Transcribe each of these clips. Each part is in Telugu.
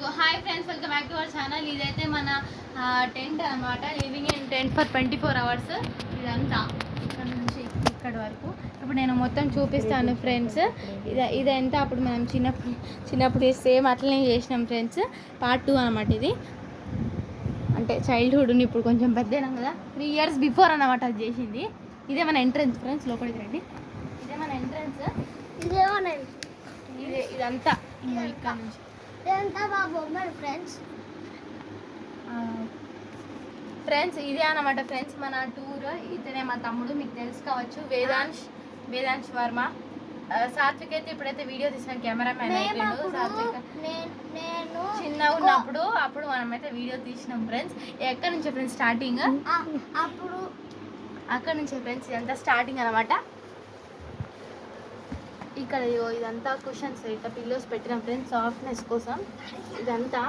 Hi friends, welcome back to our channel. ఇదైతే మన టెంట్ అనమాట. Living in tent for 24 hours. ఇదంతా ఇక్కడ నుంచి ఇక్కడ వరకు ఇప్పుడు నేను మొత్తం చూపిస్తాను ఫ్రెండ్స్. ఇదంతా అప్పుడు మనం చిన్నప్పుడు సేమ్ అట్లనే చేసినాం ఫ్రెండ్స్. పార్ట్ 2 అనమాట ఇది. అంటే చైల్డ్హుడ్ని ఇప్పుడు కొంచెం పెద్దయినాం కదా, 3 years బిఫోర్ అనమాట అది చేసింది. ఇదే మన ఎంట్రన్స్ ఫ్రెండ్స్. లోపలికి రండి. ఇదే మన ఎంట్రన్స్. ఇదంతా ఇక్కడ నుంచి ఫ్రెండ్స్ ఇదే అనమాట ఫ్రెండ్స్ మన టూర్. ఇతనే మా తమ్ముడు, మీకు తెలుసు కావచ్చు, వేదాంశ్ వర్మ. సాత్విక్ అయితే ఇప్పుడైతే వీడియో తీసిన కెమెరామ్యాన్ అయిపోయాడు. సాత్విక్ చిన్నగా ఉన్నప్పుడు అప్పుడు మనమైతే వీడియో తీసినాం ఫ్రెండ్స్. ఎక్కడి నుంచి ఫ్రెండ్స్ స్టార్టింగ్, అక్కడ నుంచి ఫ్రెండ్స్ ఇదంతా స్టార్టింగ్ అనమాట. ఇక్కడ ఇదంతా కుషన్స్, ఇట్లా పిల్లోస్ పెట్టినాం ఫ్రెండ్స్ సాఫ్ట్నెస్ కోసం. ఇదంతా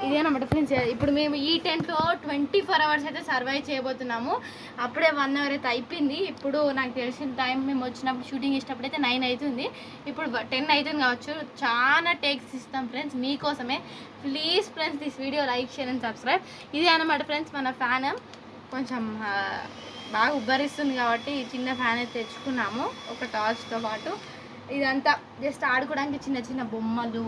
ఇదేనమాట ఫ్రెండ్స్. ఇప్పుడు మేము ఈ టెంట్లో 24 hours అయితే సర్వైవ్ చేయబోతున్నాము. అప్పుడే 1 hour అయితే అయిపోయింది. ఇప్పుడు నాకు తెలిసిన టైం మేము వచ్చినప్పుడు షూటింగ్ ఇచ్చినప్పుడు అయితే 9 అవుతుంది. ఇప్పుడు 10 అవుతుంది కావచ్చు. చాలా టేక్స్ ఇస్తాం ఫ్రెండ్స్ మీకోసమే. Please friends this video like, share and subscribe. ఇదే అనమాట ఫ్రెండ్స్ మన ఫ్యాన్. కొంచెం బాగా ఉబ్బరిస్తుంది కాబట్టి చిన్న ఫ్యాన్ అయితే తెచ్చుకున్నాము ఒక టార్చ్తో పాటు. ఇదంతా జస్ట్ ఆడుకోవడానికి చిన్న చిన్న బొమ్మలు,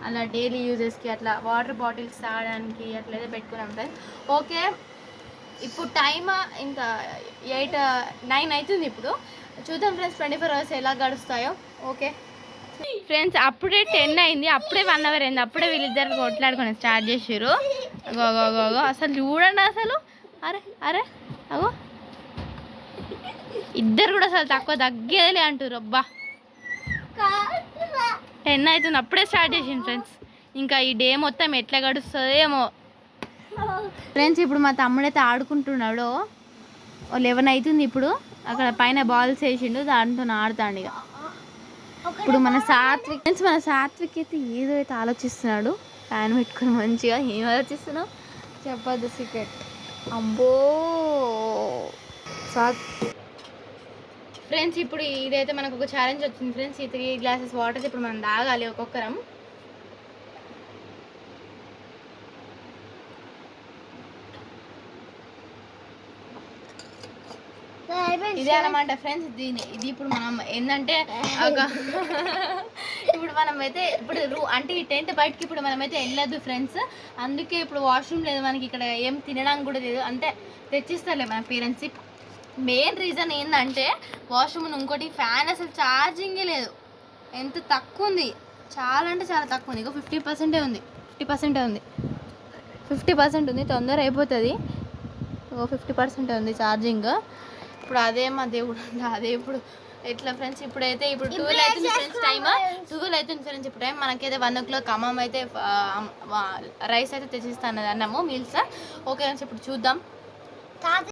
అలా డైలీ యూజెస్కి, అట్లా వాటర్ బాటిల్స్ తాగడానికి అట్లయితే పెట్టుకున్నాం ఫ్రెండ్స్. ఓకే, ఇప్పుడు టైమ్ ఇంకా 9 అవుతుంది. ఇప్పుడు చూద్దాం ఫ్రెండ్స్ 24 hours ఎలా గడుస్తాయో. ఓకే ఫ్రెండ్స్, అప్పుడే 10 అయింది. అప్పుడే 1 hour అయింది. అప్పుడే వీళ్ళిద్దరు కొట్లాడుకొని స్టార్ట్ చేసారు. గో అసలు చూడండి అసలు. అరే అరే అగో, ఇద్దరు కూడా అసలు తగ్గేదిలే అంటారు. అబ్బా 10 అవుతుంది, అప్పుడే స్టార్ట్ చేసింది ఫ్రెండ్స్. ఇంకా ఈ డే మొత్తం ఎట్లా గడుస్తుందో ఏమో ఫ్రెండ్స్. ఇప్పుడు మా తమ్ముడైతే ఆడుకుంటున్నాడు. 11 అవుతుంది. ఇప్పుడు అక్కడ పైన బాల్స్ వేసిండు, దాంతో ఆడుతాడు. ఇక ఇప్పుడు మన సాత్విక్ అయితే ఏదో అయితే ఆలోచిస్తున్నాడు. ఫ్యాన్ పెట్టుకుని మంచిగా. ఏం ఆలోచిస్తున్నావు చెప్పద్దు, సీక్రెట్. అబ్బో ఫ్రెండ్స్, ఇప్పుడు ఇదైతే మనకు ఒక ఛాలెంజ్ వచ్చింది ఫ్రెండ్స్. ఈ 3 glasses వాటర్ ఇప్పుడు మనం తాగాలి ఒక్కొక్కరం. ఇదే అనమాట ఫ్రెండ్స్. ఇది ఇప్పుడు మనం ఏంటంటే ఇప్పుడు మనమైతే అంటే ఈ టెంట్ బయటకి ఇప్పుడు మనమైతే వెళ్ళదు ఫ్రెండ్స్. అందుకే ఇప్పుడు వాష్రూమ్ లేదు మనకి, ఇక్కడ ఏం తినడానికి కూడా లేదు. అంటే తెచ్చిస్తారులే మన పేరెంట్స్. మెయిన్ రీజన్ ఏంటంటే వాష్రూమ్. ఇంకోటి ఫ్యాన్ అసలు ఛార్జింగే లేదు. ఎంత తక్కువ ఉంది, చాలా అంటే చాలా తక్కువ ఉంది. ఇక 50% ఉంది. 50% ఉంది. తొందర అయిపోతుంది. 50% ఉంది ఛార్జింగ్. ఇప్పుడు అదే మా దేవుడు అదే. ఇప్పుడు ఎట్లా ఫ్రెండ్స్, ఇప్పుడైతే 12 అవుతుంది ఫ్రెండ్స్. టైమ్ 12 అవుతుంది ఫ్రెండ్స్. ఇప్పుడు టైం మనకైతే 1 o'clock అమ్మమ్మ అయితే రైస్ అయితే తెచ్చిస్తాను అన్నము, మీల్స్. ఓకే ఫ్రెండ్స్, ఇప్పుడు చూద్దాం.